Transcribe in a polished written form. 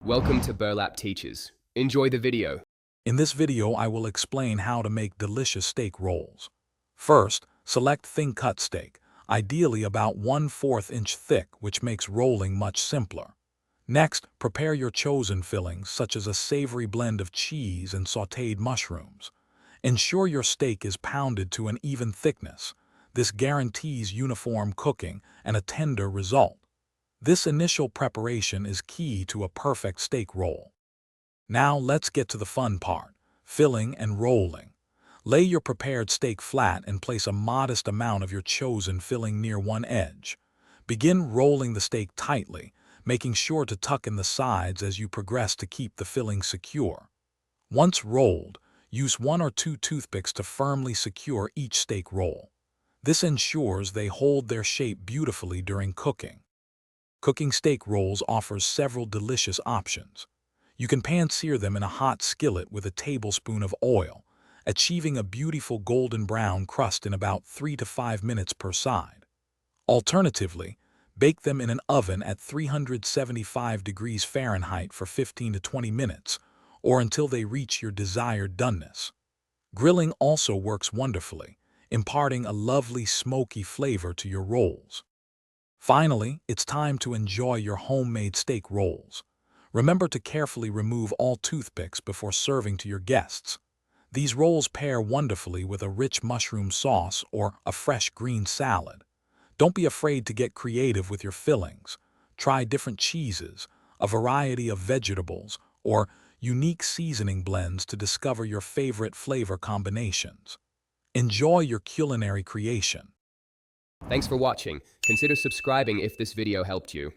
Welcome to Burlap Teachers. Enjoy the video. In this video, I will explain how to make delicious steak rolls. First, select thin-cut steak, ideally about 1/4 inch thick, which makes rolling much simpler. Next, prepare your chosen fillings, such as a savory blend of cheese and sautéed mushrooms. Ensure your steak is pounded to an even thickness. This guarantees uniform cooking and a tender result. This initial preparation is key to a perfect steak roll. Now let's get to the fun part, filling and rolling. Lay your prepared steak flat and place a modest amount of your chosen filling near one edge. Begin rolling the steak tightly, making sure to tuck in the sides as you progress to keep the filling secure. Once rolled, use 1 or 2 toothpicks to firmly secure each steak roll. This ensures they hold their shape beautifully during cooking. Cooking steak rolls offers several delicious options. You can pan-sear them in a hot skillet with a tablespoon of oil, achieving a beautiful golden brown crust in about 3 to 5 minutes per side. Alternatively, bake them in an oven at 375 degrees Fahrenheit for 15 to 20 minutes, or until they reach your desired doneness. Grilling also works wonderfully, imparting a lovely smoky flavor to your rolls. Finally, it's time to enjoy your homemade steak rolls. Remember to carefully remove all toothpicks before serving to your guests. These rolls pair wonderfully with a rich mushroom sauce or a fresh green salad. Don't be afraid to get creative with your fillings. Try different cheeses, a variety of vegetables, or unique seasoning blends to discover your favorite flavor combinations. Enjoy your culinary creation. Thanks for watching. Consider subscribing if this video helped you.